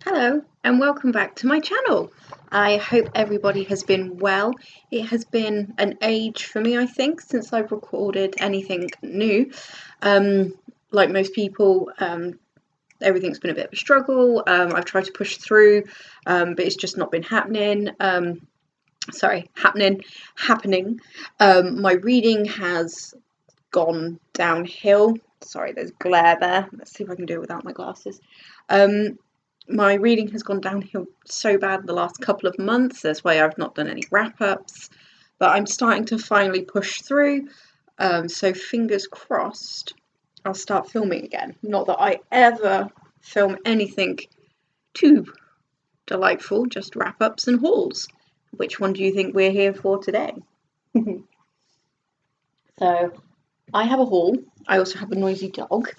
Hello and welcome back to my channel. I hope everybody has been well. It has been an age for me, I think, since I've recorded anything new. Like most people, everything's been a bit of a struggle. I've tried to push through, but it's just not been happening. Happening. My reading has gone downhill. Sorry, there's glare there. Let's see if I can do it without my glasses. My reading has gone downhill so bad the last couple of months. That's why I've not done any wrap-ups, but I'm starting to finally push through. So fingers crossed I'll start filming again. Not that I ever film anything too delightful, just wrap-ups and hauls. Which one do you think we're here for today? So I have a haul. I also have a noisy dog.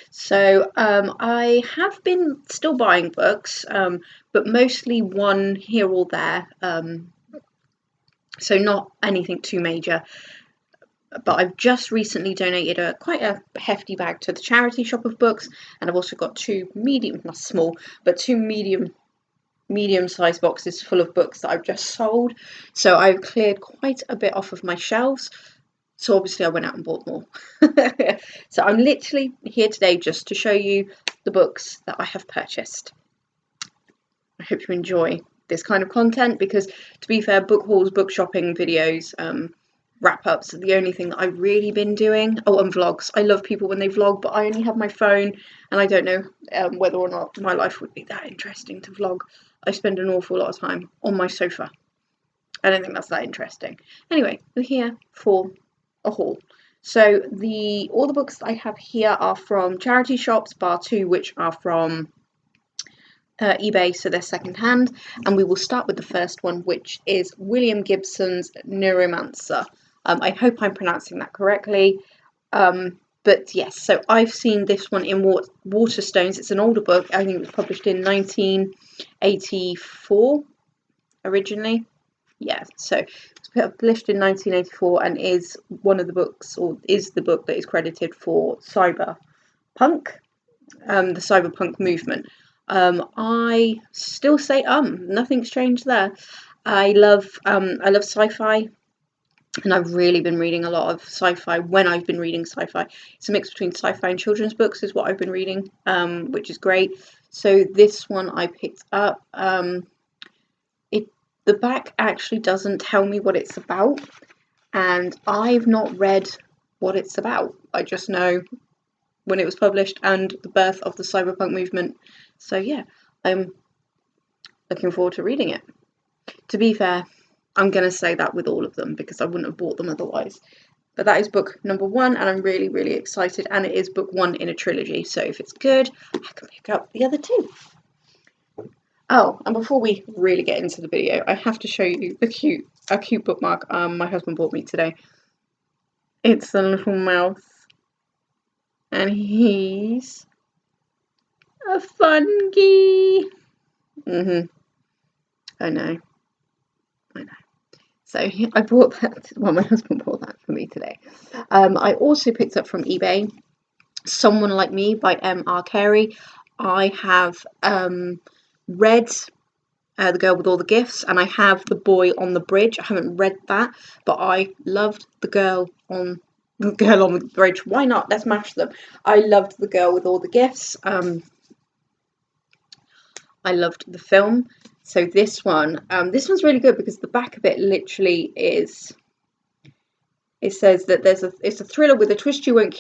So I have been still buying books, but mostly one here or there. So not anything too major. But I've just recently donated quite a hefty bag to the charity shop of books, and I've also got two not small, but two medium-sized boxes full of books that I've just sold. So I've cleared quite a bit off of my shelves. So obviously I went out and bought more. So I'm literally here today just to show you the books that I have purchased. I hope you enjoy this kind of content because, to be fair, book hauls, book shopping videos, wrap-ups are the only thing that I've really been doing. Oh, and vlogs. I love people when they vlog, but I only have my phone and I don't know whether or not my life would be that interesting to vlog. I spend an awful lot of time on my sofa. I don't think that's that interesting. Anyway, we're here for a haul. So all the books I have here are from charity shops, bar two, which are from eBay, so they're secondhand. And we will start with the first one, which is William Gibson's Neuromancer. I hope I'm pronouncing that correctly. But yes, so I've seen this one in Waterstones. It's an older book. I think it was published in 1984 originally. Yeah, so it was published in 1984 and is one of the books, or is the book that is credited for cyberpunk, the cyberpunk movement. I still say nothing's changed there. I love sci-fi, and I've really been reading a lot of sci-fi when I've been reading sci-fi. It's a mix between sci-fi and children's books is what I've been reading, which is great. So this one I picked up. The back actually doesn't tell me what it's about, and I've not read what it's about. I just know when it was published and the birth of the cyberpunk movement. So yeah, I'm looking forward to reading it. To be fair, I'm going to say that with all of them because I wouldn't have bought them otherwise. But that is book number one, and I'm really, really excited. And it is book one in a trilogy. So if it's good, I can pick up the other two. Oh, and before we really get into the video, I have to show you a cute bookmark my husband bought me today. It's a little mouse, and he's a funky. I know. So I bought that. Well, my husband bought that for me today. I also picked up from eBay Someone Like Me by M.R. Carey. I have read The Girl with All the Gifts, and I have The Boy on the Bridge. I haven't read that, but I loved The Girl on the Bridge. Why not? Let's mash them. I loved The Girl with All the Gifts. I loved the film. So this one's really good because the back of it literally is. It says that it's a thriller with a twist you won't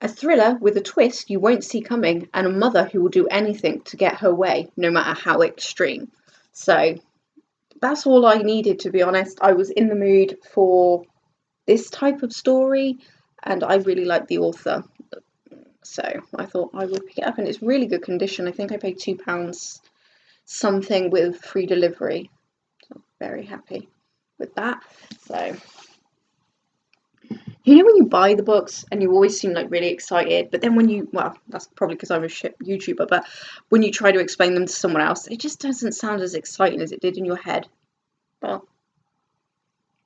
A thriller with a twist you won't see coming, and a mother who will do anything to get her way, no matter how extreme. So that's all I needed, to be honest. I was in the mood for this type of story, and I really like the author. So I thought I would pick it up, and it's really good condition. I think I paid £2 something with free delivery. So I'm very happy with that. So you know when you buy the books and you always seem like really excited, but then well, that's probably because I'm a shit YouTuber, but when you try to explain them to someone else, it just doesn't sound as exciting as it did in your head. But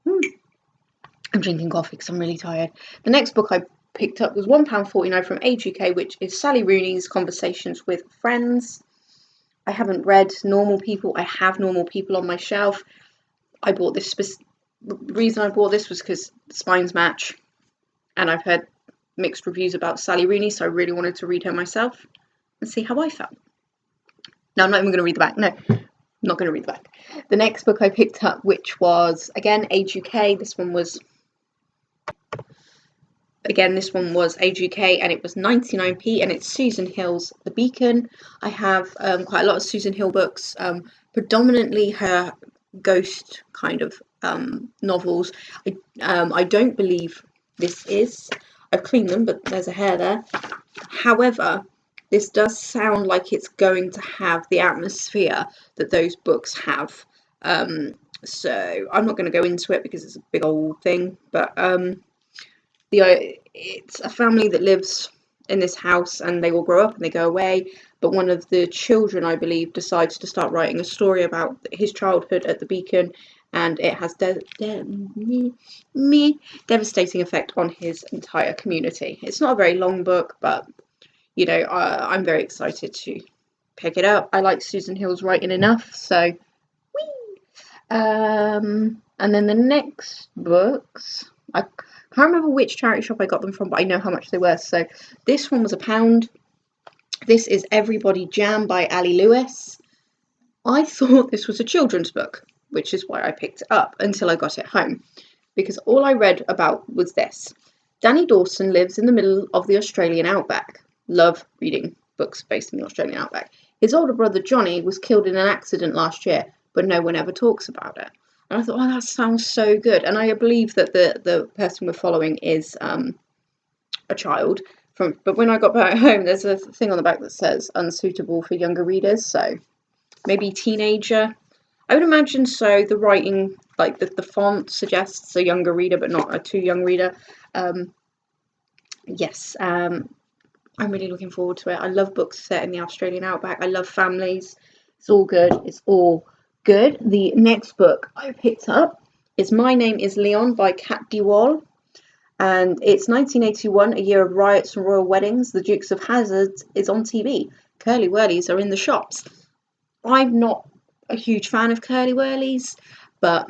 I'm drinking coffee because I'm really tired. The next book I picked up was £1.49 from Age UK, which is Sally Rooney's Conversations with Friends. I haven't read Normal People. I have Normal People on my shelf. I bought this. The reason I bought this was because the spines match, and I've heard mixed reviews about Sally Rooney, so I really wanted to read her myself and see how I felt. No, I'm not even going to read the back. No, I'm not going to read the back. The next book I picked up, which was, again, Age UK. This one was Age UK, and it was 99p, and it's Susan Hill's The Beacon. I have quite a lot of Susan Hill books, predominantly her ghost kind of novels. I don't believe this is. I've cleaned them, but there's a hair there. However, this does sound like it's going to have the atmosphere that those books have. So I'm not going to go into it because it's a big old thing, but it's a family that lives in this house, and they all grow up and they go away, but one of the children, I believe, decides to start writing a story about his childhood at the Beacon, and it has devastating effect on his entire community. It's not a very long book, but you know, I'm very excited to pick it up. I like Susan Hill's writing enough, so whee! And then the next books, I can't remember which charity shop I got them from, but I know how much they were. So this one was £1. This is Everybody Jam by Ali Lewis. I thought this was a children's book, which is why I picked it up until I got it home, because all I read about was this. Danny Dawson lives in the middle of the Australian outback. Love reading books based in the Australian outback. His older brother Johnny was killed in an accident last year, but no one ever talks about it. And I thought, oh, that sounds so good. And I believe that the person we're following is a child. But when I got back home, there's a thing on the back that says unsuitable for younger readers. So maybe teenager. I would imagine so. The writing, like the font suggests a younger reader, but not a too young reader. Yes. I'm really looking forward to it. I love books set in the Australian outback. I love families. It's all good. It's all good. The next book I picked up is My Name is Leon by Kat De Wall. And it's 1981, a year of riots and royal weddings. The Dukes of Hazzard is on TV. Curly Whirlies are in the shops. I'm not a huge fan of Curly Whirlies, but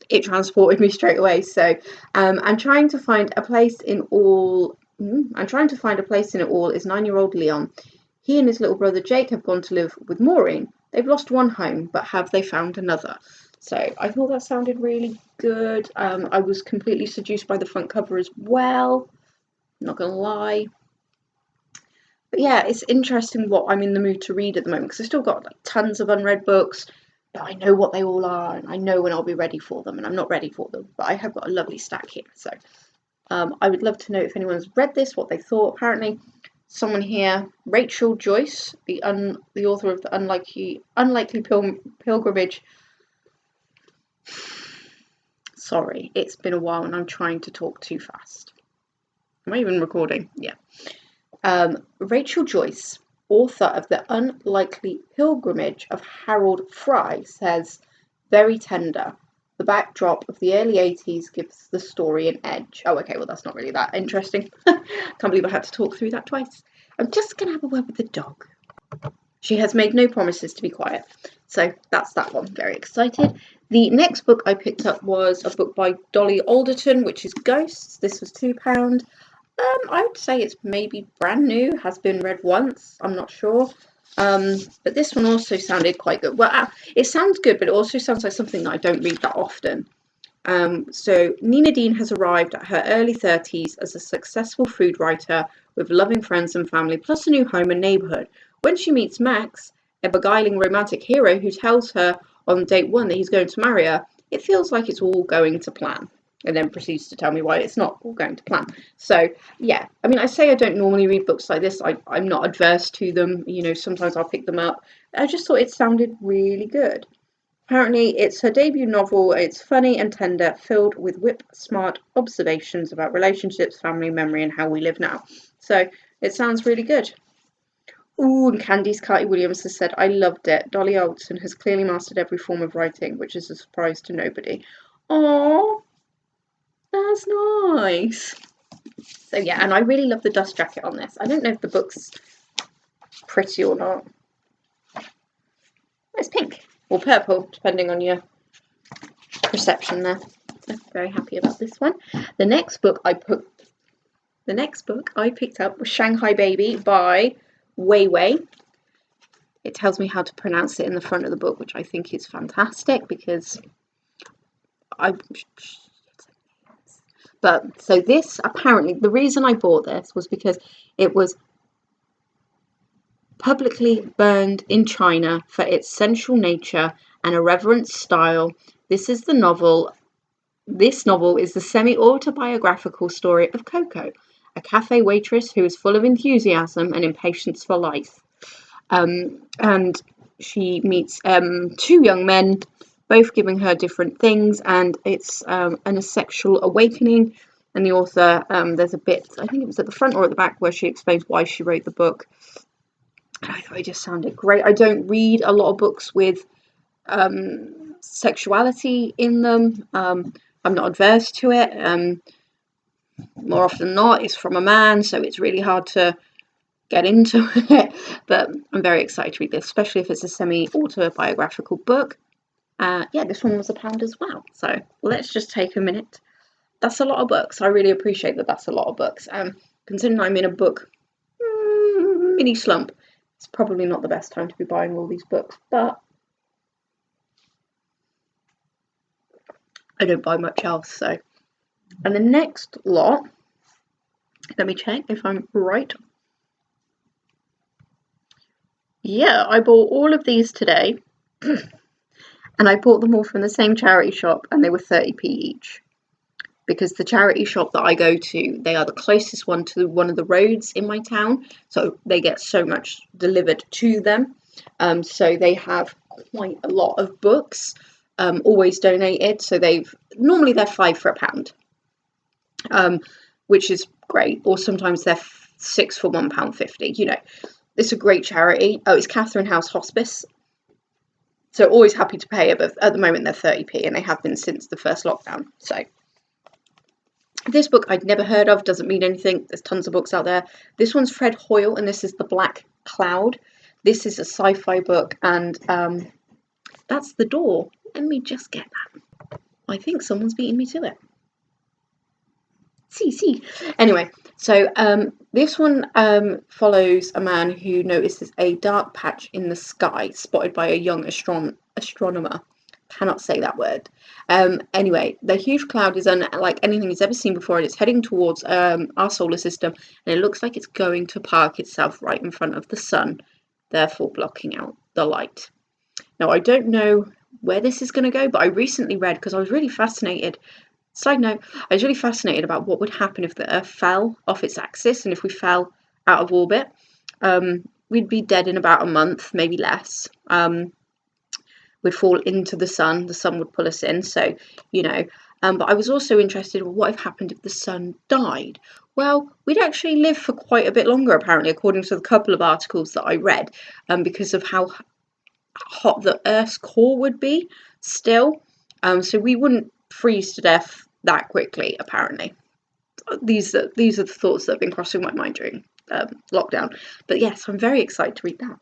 it transported me straight away. So I'm trying to find a place in it all is 9-year-old Leon. He and his little brother Jake have gone to live with Maureen. They've lost one home, but have they found another? So I thought that sounded really good. I was completely seduced by the front cover as well. Not gonna lie. But yeah, it's interesting what I'm in the mood to read at the moment, because I've still got like tons of unread books, but I know what they all are, and I know when I'll be ready for them, and I'm not ready for them, but I have got a lovely stack here. So I would love to know if anyone's read this, what they thought. Apparently, someone here, Rachel Joyce, the author of the Unlikely Pilgrimage. Sorry, it's been a while and I'm trying to talk too fast. Am I even recording? Yeah. Rachel Joyce, author of The Unlikely Pilgrimage of Harold Fry, says, very tender. The backdrop of the early 80s gives the story an edge. Oh, okay, well, that's not really that interesting. Can't believe I had to talk through that twice. I'm just going to have a word with the dog. She has made no promises to be quiet. So that's that one. Very excited. The next book I picked up was a book by Dolly Alderton, which is Ghosts. This was £2. I would say it's maybe brand new, has been read once. I'm not sure. But this one also sounded quite good. Well, it sounds good, but it also sounds like something that I don't read that often. So Nina Dean has arrived at her early 30s as a successful food writer with loving friends and family, plus a new home and neighborhood. When she meets Max, a beguiling romantic hero who tells her on date 1 that he's going to marry her, it feels like it's all going to plan. And then proceeds to tell me why it's not all going to plan. So, yeah, I mean, I say I don't normally read books like this. I'm not adverse to them. You know, sometimes I'll pick them up. I just thought it sounded really good. Apparently, it's her debut novel. It's funny and tender, filled with whip-smart observations about relationships, family, memory, and how we live now. So, it sounds really good. Ooh, and Candice Carty-Williams has said, I loved it. Dolly Alderton has clearly mastered every form of writing, which is a surprise to nobody. Aww. That's nice. So yeah, and I really love the dust jacket on this. I don't know if the book's pretty or not. It's pink or purple, depending on your perception there. I'm very happy about this one. The next book I picked up was Shanghai Baby by Wei Wei. It tells me how to pronounce it in the front of the book, which I think is fantastic because so this, apparently, the reason I bought this was because it was publicly burned in China for its sensual nature and irreverent style. This novel is the semi-autobiographical story of Coco, a cafe waitress who is full of enthusiasm and impatience for life. And she meets two young men, both giving her different things, and it's a sexual awakening. And the author, there's a bit, I think it was at the front or at the back, where she explains why she wrote the book. And I thought it just sounded great. I don't read a lot of books with sexuality in them. I'm not adverse to it. More often than not, it's from a man, so it's really hard to get into it. But I'm very excited to read this, especially if it's a semi-autobiographical book. Yeah, this one was £1 as well. So let's just take a minute. That's a lot of books. I really appreciate that that's a lot of books. Considering I'm in a book mini slump, it's probably not the best time to be buying all these books, but I don't buy much else. So, and the next lot, let me check if I'm right. Yeah, I bought all of these today, and I bought them all from the same charity shop, and they were 30p each. Because the charity shop that I go to, they are the closest one to one of the roads in my town, so they get so much delivered to them. So they have quite a lot of books, always donated. So they're £5 for £1, which is great. Or sometimes they're £6 for £1.50. You know, it's a great charity. Oh, it's Catherine House Hospice. So always happy to pay it, but at the moment they're 30p, and they have been since the first lockdown. So this book I'd never heard of, doesn't mean anything. There's tons of books out there. This one's Fred Hoyle, and this is The Black Cloud. This is a sci-fi book, and that's the door. Let me just get that. I think someone's beating me to it. See. Anyway, so this one follows a man who notices a dark patch in the sky spotted by a young astronomer. Cannot say that word. Anyway, the huge cloud is unlike anything he's ever seen before, and it's heading towards our solar system, and it looks like it's going to park itself right in front of the sun, therefore blocking out the light. Now, I don't know where this is going to go, but I recently read, because I was really fascinated. Side note, I was really fascinated about what would happen if the Earth fell off its axis, and if we fell out of orbit. We'd be dead in about a month, maybe less. We'd fall into the sun would pull us in, so, you know. But I was also interested in what happened if the sun died. Well, we'd actually live for quite a bit longer, apparently, according to the couple of articles that I read, because of how hot the Earth's core would be still. So we wouldn't freeze to death that quickly, apparently. These are the thoughts that have been crossing my mind during lockdown. But yes, I'm very excited to read that.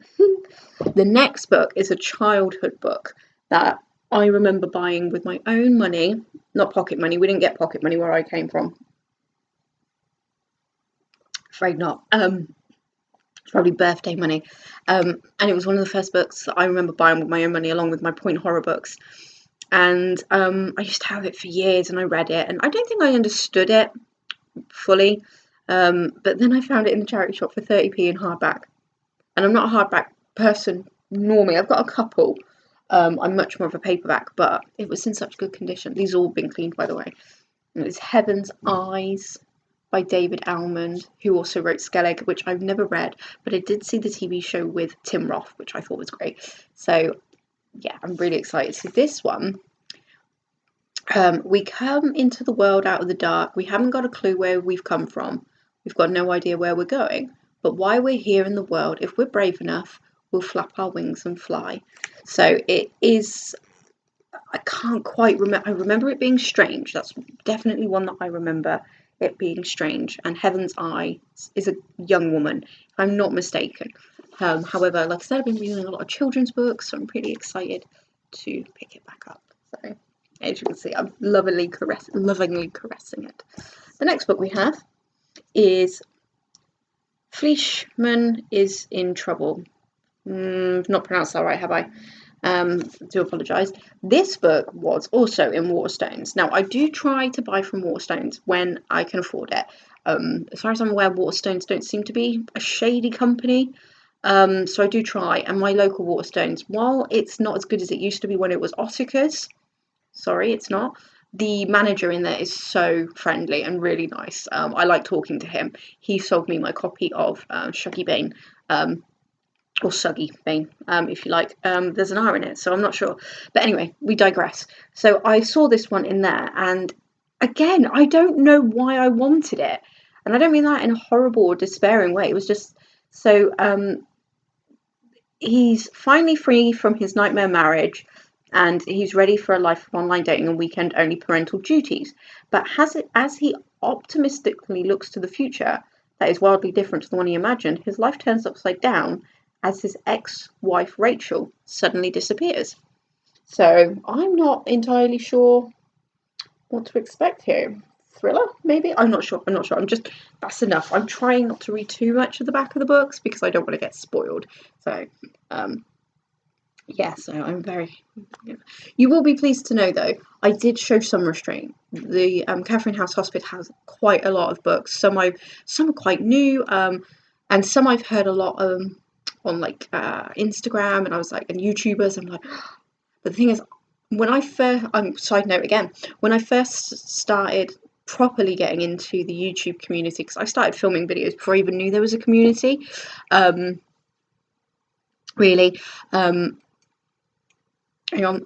The next book is a childhood book that I remember buying with my own money, not pocket money. We didn't get pocket money where I came from. Afraid not. Probably birthday money. And it was one of the first books that I remember buying with my own money, along with my point horror books. And I used to have it for years, and I read it, and I don't think I understood it fully. But then I found it in the charity shop for 30p in hardback. And I'm not a hardback person normally. I've got a couple. I'm much more of a paperback, but it was in such good condition. These have all been cleaned, by the way. And it's Heaven's Eyes by David Almond, who also wrote Skellig, which I've never read, but I did see the TV show with Tim Roth, which I thought was great. So yeah, I'm really excited. So this one, we come into the world out of the dark. We haven't got a clue where we've come from. We've got no idea where we're going. But while we're here in the world, if we're brave enough, we'll flap our wings and fly. So it is, I can't quite remember. I remember it being strange. That's definitely one that I remember. it being strange, and Heaven's Eye is a young woman, if I'm not mistaken. However, like I said, I've been reading a lot of children's books, so I'm pretty excited to pick it back up. So, as you can see, I'm lovingly caressing it. The next book we have is Fleischmann is in Trouble. Not pronounced that right, have I? Do apologise. This book was also in Waterstones. Now, I do try to buy from Waterstones when I can afford it. As far as I'm aware, Waterstones don't seem to be a shady company. So I do try. And my local Waterstones, while it's not as good as it used to be when it was Ossica's, sorry, it's not. The manager in there is so friendly and really nice. I like talking to him. He sold me my copy of Shuggy Bane. Or Suggy Bane, if you like. There's an R in it, so I'm not sure. But anyway, we digress. So I saw this one in there, and again, I don't know why I wanted it. And I don't mean that in a horrible or despairing way. It was just so he's finally free from his nightmare marriage, and he's ready for a life of online dating and weekend-only parental duties. But as he optimistically looks to the future that is wildly different to the one he imagined, his life turns upside down as his ex-wife Rachel suddenly disappears. So I'm not entirely sure what to expect here. Thriller, maybe? I'm not sure. That's enough. I'm trying not to read too much of the back of the books because I don't want to get spoiled. So, so I'm very... You will be pleased to know, though, I did show some restraint. The Catherine House Hospice has quite a lot of books. Some are quite new, and some I've heard a lot on like Instagram, and I was like, and YouTubers. I'm like, but the thing is, when I first, side note again, when I first started properly getting into the YouTube community, because I started filming videos before I even knew there was a community, really, hang on,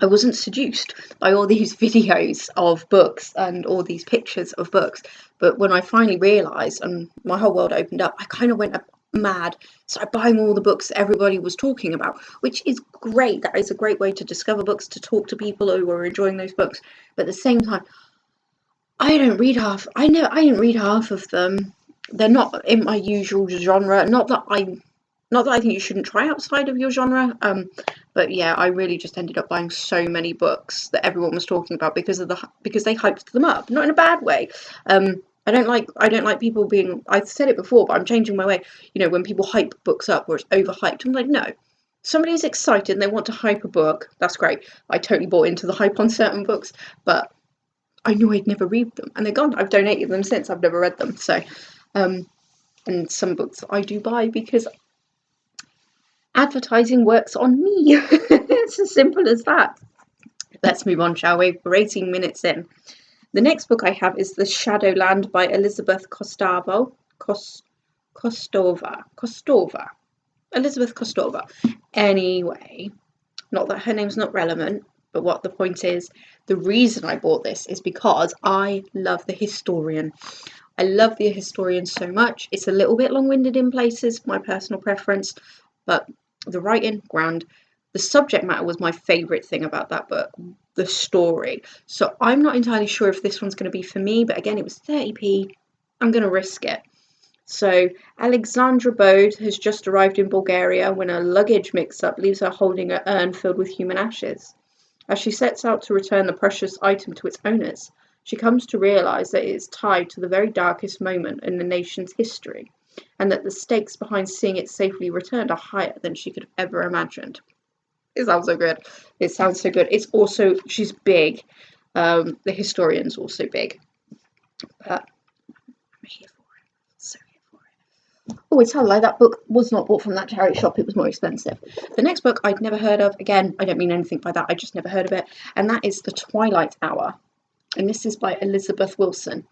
I wasn't seduced by all these videos of books and all these pictures of books, but when I finally realised and my whole world opened up, I kind of went mad, started buying all the books that everybody was talking about, which is great. That is a great way to discover books, to talk to people who are enjoying those books. But at the same time, I didn't read half of them. They're not in my usual genre. Not that I think you shouldn't try outside of your genre. But yeah, I really just ended up buying so many books that everyone was talking about because they hyped them up, not in a bad way. I don't like people being, I've said it before, but I'm changing my way. You know, when people hype books up or it's overhyped, I'm like, no. Somebody's excited and they want to hype a book, that's great. I totally bought into the hype on certain books, but I knew I'd never read them. And they're gone. I've donated them since. I've never read them. So, and some books I do buy because advertising works on me. It's as simple as that. Let's move on, shall we? We're 18 minutes in. The next book I have is The Shadowland by Elizabeth Kostova. Elizabeth Kostova. Anyway, not that her name's not relevant, but what the point is, the reason I bought this is because I love The Historian. I love The Historian so much. It's a little bit long-winded in places, my personal preference, but the writing, grand. The subject matter was my favourite thing about that book, the story. So I'm not entirely sure if this one's going to be for me, but again, it was 30p. I'm going to risk it. So Alexandra Bode has just arrived in Bulgaria when a luggage mix-up leaves her holding an urn filled with human ashes. As she sets out to return the precious item to its owners, she comes to realise that it is tied to the very darkest moment in the nation's history, and that the stakes behind seeing it safely returned are higher than she could have ever imagined. It sounds so good. It's also, she's big. The Historian's also big. But I'm here for it. So here for it. Oh, it's a lie. That book was not bought from that charity shop. It was more expensive. The next book I'd never heard of. Again, I don't mean anything by that. I just never heard of it. And that is The Twilight Hour. And this is by Elizabeth Wilson.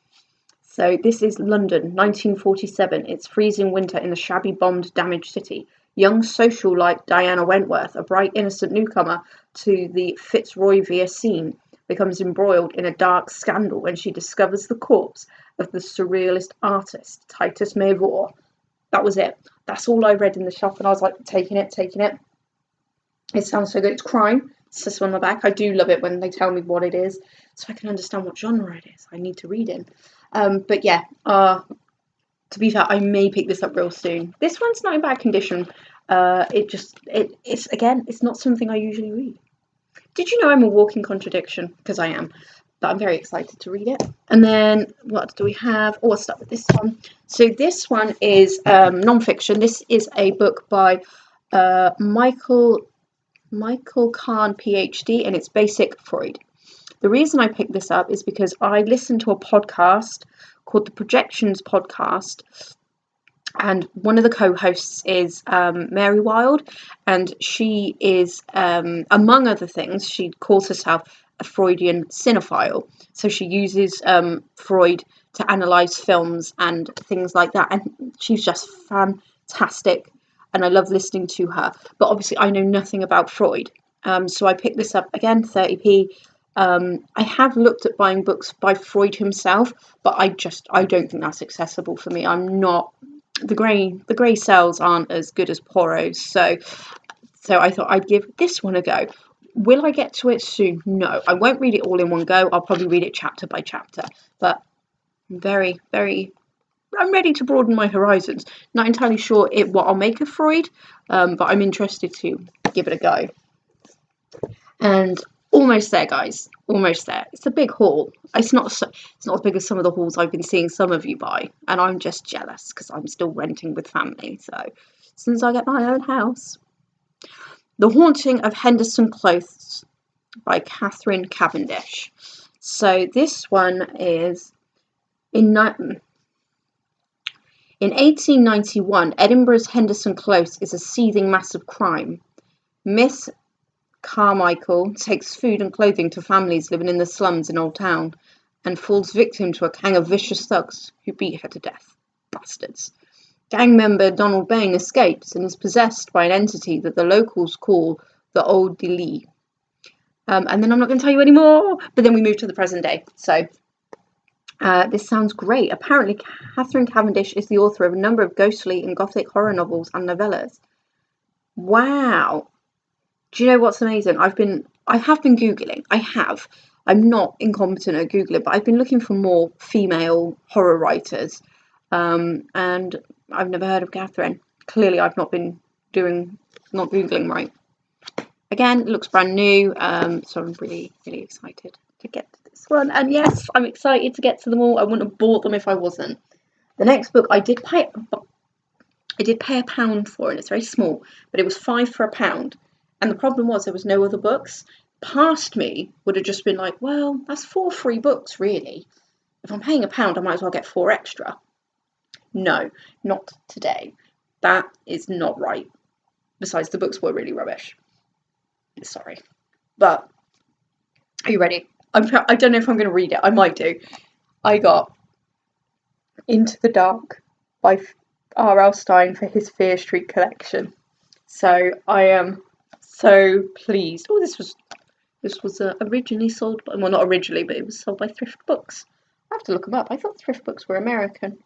So this is London, 1947. It's freezing winter in the shabby, bombed, damaged city. Young socialite Diana Wentworth, a bright, innocent newcomer to the Fitzroy-Vere scene, becomes embroiled in a dark scandal when she discovers the corpse of the surrealist artist Titus Mavor. That was it. That's all I read in the shop, and I was like, taking it. It sounds so good. It's crime. says on the back. I do love it when they tell me what it is, so I can understand what genre it is I need to read in. But yeah, to be fair, I may pick this up real soon. This one's not in bad condition. It's not something I usually read. Did you know I'm a walking contradiction? Because I am. But I'm very excited to read it. And then what do we have? Oh, I'll start with this one. So this one is non-fiction. This is a book by Michael Kahn, PhD, and it's Basic Freud. The reason I picked this up is because I listened to a podcast called the Projections Podcast, and one of the co-hosts is Mary Wild, and she is, among other things, she calls herself a Freudian cinephile. So she uses Freud to analyse films and things like that, and she's just fantastic, and I love listening to her. But obviously I know nothing about Freud, so I picked this up again, 30p. I have looked at buying books by Freud himself, but I don't think that's accessible for me. I'm not, the grey cells aren't as good as Poirot's, so I thought I'd give this one a go. Will I get to it soon? No, I won't read it all in one go. I'll probably read it chapter by chapter, but I'm ready to broaden my horizons. Not entirely sure what I'll make of Freud, but I'm interested to give it a go. And almost there, guys. Almost there. It's a big haul. It's not as big as some of the hauls I've been seeing some of you buy, and I'm just jealous because I'm still renting with family. So as soon as I get my own house. The Haunting of Henderson Close by Catherine Cavendish. So this one is in 1891, Edinburgh's Henderson Close is a seething mass of crime. Miss Carmichael takes food and clothing to families living in the slums in Old Town and falls victim to a gang of vicious thugs who beat her to death. Bastards. Gang member Donald Bain escapes and is possessed by an entity that the locals call the Old Delis. And then I'm not going to tell you any more, but then we move to the present day. So this sounds great. Apparently, Catherine Cavendish is the author of a number of ghostly and gothic horror novels and novellas. Wow. Do you know what's amazing? I have been Googling. I'm not incompetent at Googling, but I've been looking for more female horror writers. And I've never heard of Catherine. Clearly, I've not been not Googling right. Again, it looks brand new. So I'm really, really excited to get to this one. And yes, I'm excited to get to them all. I wouldn't have bought them if I wasn't. The next book I did pay £1 for, and it's very small, but it was £5 for £1. And the problem was there was no other books. Past me would have just been like, well, that's 4 free books, really. If I'm paying £1, I might as well get 4 extra. No, not today. That is not right. Besides, the books were really rubbish. Sorry. But, are you ready? I don't know if I'm going to read it. I might do. I got Into the Dark by R.L. Stine for his Fear Street collection. So, I am so pleased. Oh, this was originally sold by, well, not originally, but it was sold by Thrift Books. I have to look them up. I thought Thrift Books were American.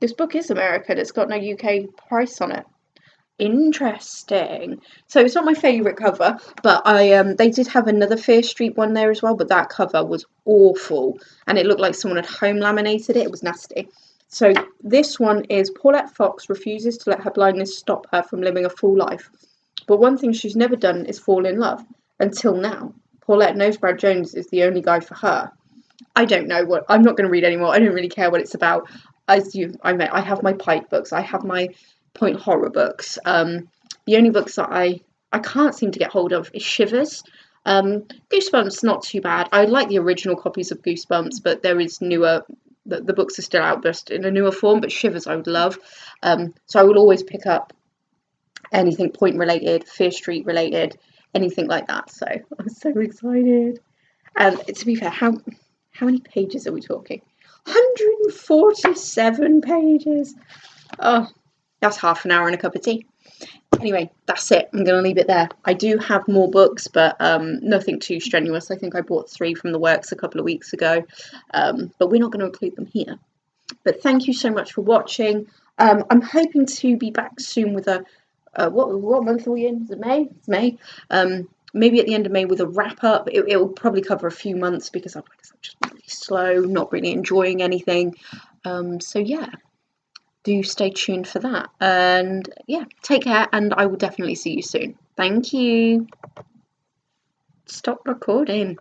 This book is American. It's got no UK price on it. Interesting. So it's not my favourite cover, but they did have another Fear Street one there as well, but that cover was awful, and it looked like someone had home laminated it. It was nasty. So this one is Paulette Fox refuses to let her blindness stop her from living a full life. But one thing she's never done is fall in love. Until now. Paulette knows Brad Jones is the only guy for her. I don't know what... I'm not going to read anymore. I don't really care what it's about. I have my Pike books. I have my point horror books. The only books that I can't seem to get hold of is Shivers. Goosebumps, not too bad. I like the original copies of Goosebumps, but there is newer... The books are still out, just in a newer form, but Shivers I would love. So I will always pick up anything point related, Fear Street related, anything like that. So I'm so excited. And to be fair, how many pages are we talking? 147 pages. Oh, that's half an hour and a cup of tea. Anyway, that's it. I'm going to leave it there. I do have more books, but nothing too strenuous. I think I bought 3 from the works a couple of weeks ago, but we're not going to include them here. But thank you so much for watching. I'm hoping to be back soon with a what month are we in? Is it May? It's May. maybe at the end of May with a wrap up. It will probably cover a few months because I'm just really slow, not really enjoying anything. So yeah, do stay tuned for that. And yeah, take care, and I will definitely see you soon. Thank you. Stop recording.